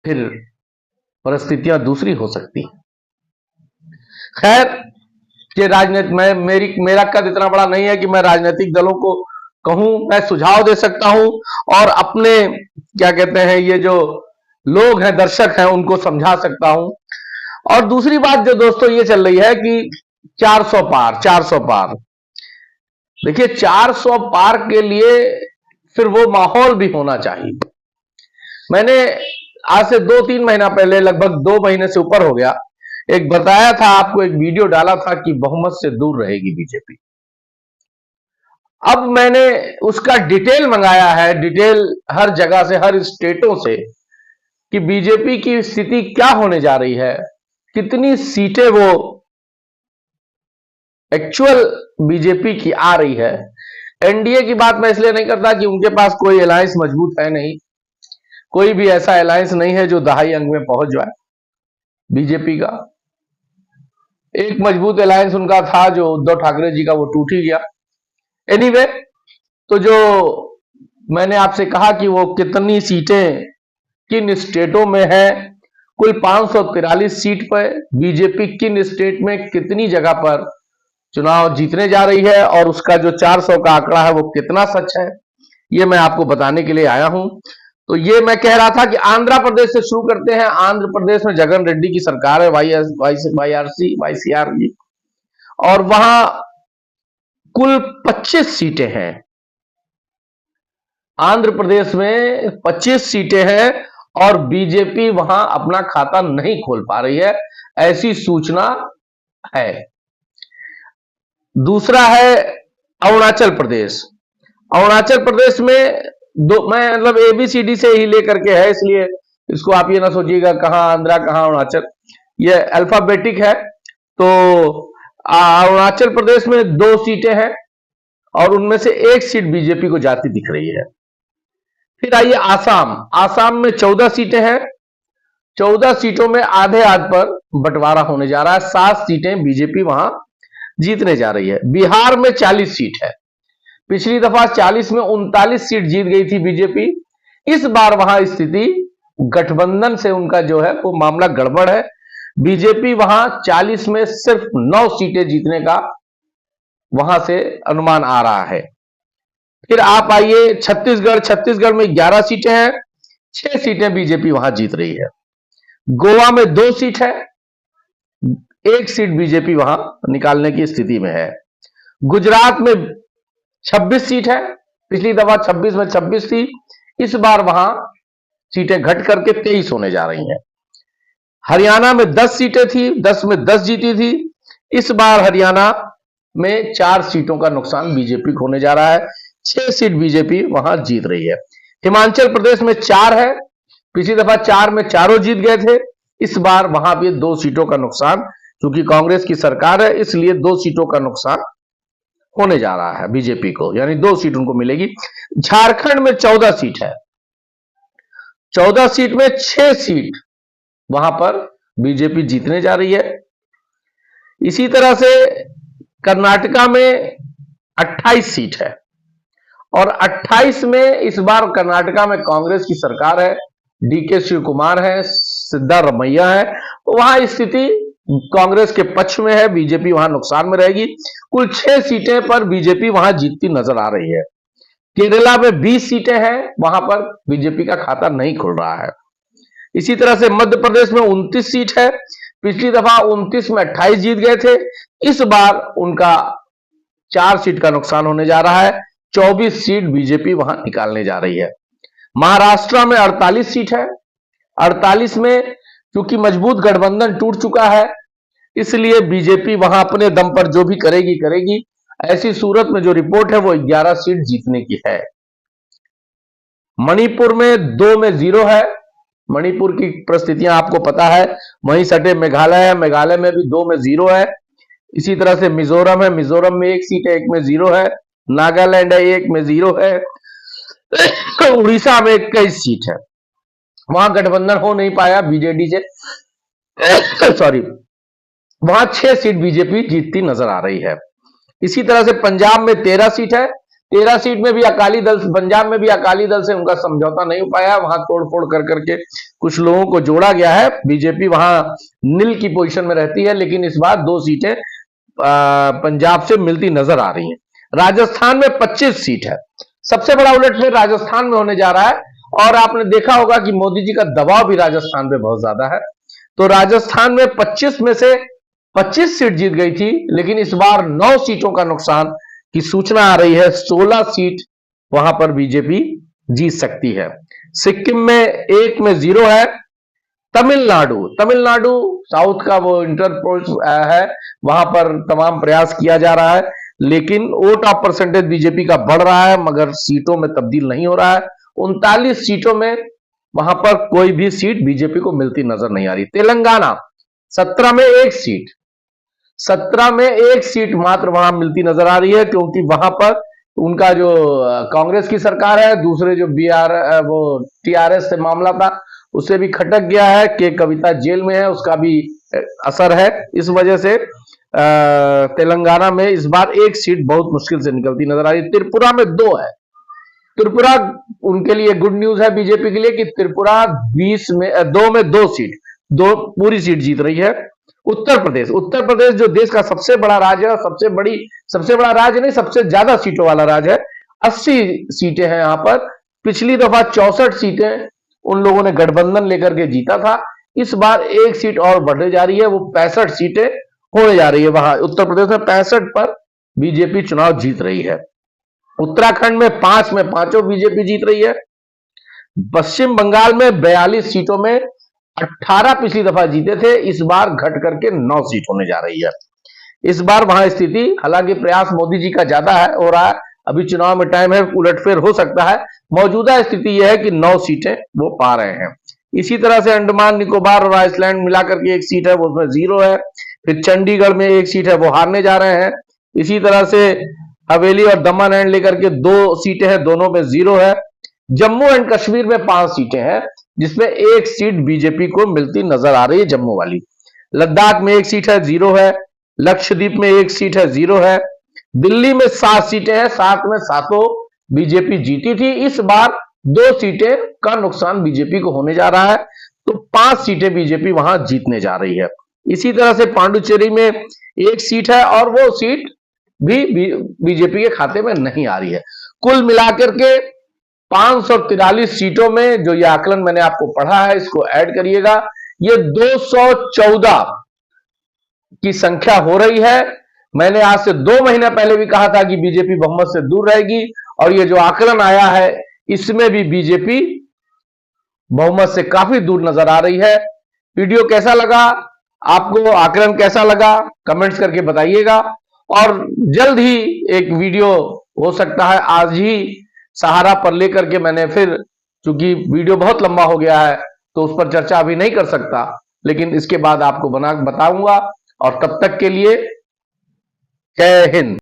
फिर परिस्थितियां दूसरी हो सकती हैं। खैर, ये राजनीति में मेरा कद इतना बड़ा नहीं है कि मैं राजनीतिक दलों को कहूं। मैं सुझाव दे सकता हूं और अपने क्या कहते हैं ये जो लोग हैं, दर्शक हैं, उनको समझा सकता हूं। और दूसरी बात जो दोस्तों ये चल रही है कि 400 पार 400 पार, देखिए 400 पार के लिए फिर वो माहौल भी होना चाहिए। मैंने आज से 2-3 महीना पहले, लगभग 2 महीने से ऊपर हो गया, एक बताया था आपको, एक वीडियो डाला था कि बहुमत से दूर रहेगी बीजेपी। अब मैंने उसका डिटेल मंगाया है, डिटेल हर जगह से, हर स्टेटों से, कि बीजेपी की स्थिति क्या होने जा रही है, कितनी सीटें वो एक्चुअल बीजेपी की आ रही है। एनडीए की बात मैं इसलिए नहीं करता कि उनके पास कोई अलायंस मजबूत है नहीं, कोई भी ऐसा अलायंस नहीं है जो दहाई अंक में पहुंच जाए। बीजेपी का एक मजबूत अलायंस उनका था जो उद्धव ठाकरे जी का, वो टूट ही गया। एनीवे, तो जो मैंने आपसे कहा कि वो कितनी सीटें किन स्टेटों में है, कुल 543 सीट पर बीजेपी किन स्टेट में कितनी जगह पर चुनाव जीतने जा रही है, और उसका जो 400 का आंकड़ा है वो कितना सच है, ये मैं आपको बताने के लिए आया हूं। तो ये मैं कह रहा था कि आंध्र प्रदेश से शुरू करते हैं। आंध्र प्रदेश में जगन रेड्डी की सरकार है, वाईसीआर की, और वहां कुल 25 सीटें हैं। आंध्र प्रदेश में 25 सीटें हैं और बीजेपी वहां अपना खाता नहीं खोल पा रही है, ऐसी सूचना है। दूसरा है अरुणाचल प्रदेश। अरुणाचल प्रदेश में मैं मतलब ABCD से ही लेकर के है, इसलिए इसको आप ये ना सोचिएगा कहां आंध्रा कहां अरुणाचल, ये अल्फाबेटिक है। तो अरुणाचल प्रदेश में 2 सीटें हैं और उनमें से 1 सीट बीजेपी को जाती दिख रही है। फिर आइए आसाम। आसाम में 14 सीटें हैं। 14 सीटों में आधे आध पर बंटवारा होने जा रहा है। 7 सीटें बीजेपी वहां जीतने जा रही है। बिहार में 40 सीट है। पिछली दफा 40 में 39 सीट जीत गई थी बीजेपी। इस बार वहां स्थिति गठबंधन से उनका जो है वो मामला गड़बड़ है। बीजेपी वहां 40 में सिर्फ 9 सीटें जीतने का वहां से अनुमान आ रहा है। फिर आप आइए छत्तीसगढ़। छत्तीसगढ़ में 11 सीटें हैं, 6 सीटें बीजेपी वहां जीत रही है। गोवा में 2 सीट है, 1 सीट बीजेपी वहां निकालने की स्थिति में है। गुजरात में 26 सीट है। पिछली दफा 26 में 26 थी, इस बार वहां सीटें घट करके 23 होने जा रही हैं। हरियाणा में 10 सीटें थी, 10 में 10 जीती थी। इस बार हरियाणा में 4 सीटों का नुकसान बीजेपी को होने जा रहा है। 6 सीट बीजेपी वहां जीत रही है। हिमाचल प्रदेश में 4 है। पिछली दफा 4 में चारों जीत गए थे। इस बार वहां भी 2 सीटों का नुकसान, क्योंकि कांग्रेस की सरकार है इसलिए 2 सीटों का नुकसान होने जा रहा है बीजेपी को, यानी 2 सीट उनको मिलेगी। झारखंड में 14 सीट है। 14 सीट में 6 सीट वहां पर बीजेपी जीतने जा रही है। इसी तरह से कर्नाटका में 28 सीट है और 28 में इस बार कर्नाटका में कांग्रेस की सरकार है, DK शिव कुमार है, सिद्धारमैया है, तो वहां स्थिति कांग्रेस के पक्ष में है, बीजेपी वहां नुकसान में रहेगी। कुल 6 सीटें पर बीजेपी वहां जीतती नजर आ रही है। केरला में 20 सीटें हैं, वहां पर बीजेपी का खाता नहीं खुल रहा है। इसी तरह से मध्य प्रदेश में 29 सीट है। पिछली दफा 29 में 28 जीत गए थे। इस बार उनका 4 सीट का नुकसान होने जा रहा है। 24 सीट बीजेपी वहां निकालने जा रही है। महाराष्ट्र में 48 सीट है। 48 में क्योंकि मजबूत गठबंधन टूट चुका है, इसलिए बीजेपी वहां अपने दम पर जो भी करेगी। ऐसी सूरत में जो रिपोर्ट है वो 11 सीट जीतने की है। मणिपुर में 2 में 0 है। मणिपुर की परिस्थितियां आपको पता है। वहीं सटे मेघालय है, मेघालय में भी 2 में 0 है। इसी तरह से मिजोरम है, मिजोरम में 1 सीट है, 1 में 0 है। नागालैंड है, 1 में 0 है। उड़ीसा में 21 सीट है, वहां गठबंधन हो नहीं पाया बीजेडी से, सॉरी, वहां 6 सीट बीजेपी जीतती नजर आ रही है। इसी तरह से पंजाब में 13 सीट है। 13 सीट में भी अकाली दल, पंजाब में भी अकाली दल से उनका समझौता नहीं हो पाया, वहां तोड़फोड़ कर करके कुछ लोगों को जोड़ा गया है। बीजेपी वहां नील की पोजीशन में रहती है, लेकिन इस बार 2 सीटें पंजाब से मिलती नजर आ रही हैं। राजस्थान में 25 सीट है। सबसे बड़ा उलटफेर राजस्थान में होने जा रहा है, और आपने देखा होगा कि मोदी जी का दबाव भी राजस्थान पे बहुत ज्यादा है। तो राजस्थान में 25 में से 25 सीट जीत गई थी, लेकिन इस बार 9 सीटों का नुकसान की सूचना आ रही है। 16 सीट वहां पर बीजेपी जीत सकती है। सिक्किम में 1 में 0 है। तमिलनाडु साउथ का वो इंटरपोल है, वहां पर तमाम प्रयास किया जा रहा है, लेकिन वोट ऑफ परसेंटेज बीजेपी का बढ़ रहा है, मगर सीटों में तब्दील नहीं हो रहा है। 39 सीटों में वहां पर कोई भी सीट बीजेपी को मिलती नजर नहीं आ रही। तेलंगाना 17 में 1 सीट, 17 में 1 सीट मात्र वहां मिलती नजर आ रही है, क्योंकि वहां पर उनका जो कांग्रेस की सरकार है, दूसरे जो वो टीआरएस से मामला था उससे भी खटक गया है कि कविता जेल में है, उसका भी असर है। इस वजह से तेलंगाना में इस बार 1 सीट बहुत मुश्किल से निकलती नजर आ रही है। त्रिपुरा में 2 है। त्रिपुरा उनके लिए गुड न्यूज है बीजेपी के लिए कि त्रिपुरा 2 में 2 सीट, 2 पूरी सीट जीत रही है। उत्तर प्रदेश जो देश का सबसे बड़ा राज्य है, सबसे बड़ा राज्य नहीं, सबसे ज्यादा सीटों वाला राज्य है। 80 सीटें हैं यहां पर। पिछली दफा 64 सीटें उन लोगों ने गठबंधन लेकर के जीता था। इस बार 1 सीट और बढ़ने जा रही है, वो 65 सीटें होने जा रही है। वहां उत्तर प्रदेश में 65 पर बीजेपी चुनाव जीत रही है। उत्तराखंड में 5 में 5 बीजेपी जीत रही है। पश्चिम बंगाल में 42 सीटों में 18 पिछली दफा जीते थे, इस बार घट करके 9 सीट होने जा रही है। इस बार वहां स्थिति, हालांकि प्रयास मोदी जी का ज्यादा है हो रहा है, अभी चुनाव में टाइम है, उलटफेर हो सकता है। मौजूदा स्थिति यह है कि 9 सीटें वो पा रहे हैं। इसी तरह से अंडमान निकोबार और आइसलैंड मिलाकर के 1 सीट है, वो उसमें 0 है। फिर चंडीगढ़ में 1 सीट है, वो हारने जा रहे हैं। इसी तरह से हवेली और दमन एंड लेकर के 2 सीटें हैं, दोनों में 0 है। जम्मू एंड कश्मीर में 5 सीटें हैं, जिसमें 1 सीट बीजेपी को मिलती नजर आ रही है, जम्मू वाली। लद्दाख में 1 सीट है, 0 है। लक्षद्वीप में 1 सीट है, 0 है। दिल्ली में 7 सीटें हैं, 7 में 7 बीजेपी जीती थी। इस बार 2 सीटें का नुकसान बीजेपी को होने जा रहा है, तो 5 सीटें बीजेपी वहां जीतने जा रही है। इसी तरह से पांडुचेरी में 1 सीट है, और वो सीट भी बीजेपी के खाते में नहीं आ रही है। कुल मिलाकर के 543 सीटों में, जो ये आकलन मैंने आपको पढ़ा है, इसको ऐड करिएगा, ये 214 की संख्या हो रही है। मैंने आज से 2 महीने पहले भी कहा था कि बीजेपी बहुमत से दूर रहेगी, और ये जो आकलन आया है इसमें भी बीजेपी बहुमत से काफी दूर नजर आ रही है। वीडियो कैसा लगा आपको, आकलन कैसा लगा, कमेंट्स करके बताइएगा। और जल्द ही एक वीडियो हो सकता है, आज ही सहारा पर लेकर के मैंने फिर, चूंकि वीडियो बहुत लंबा हो गया है तो उस पर चर्चा अभी नहीं कर सकता, लेकिन इसके बाद आपको बताऊंगा। और तब तक के लिए जय हिंद।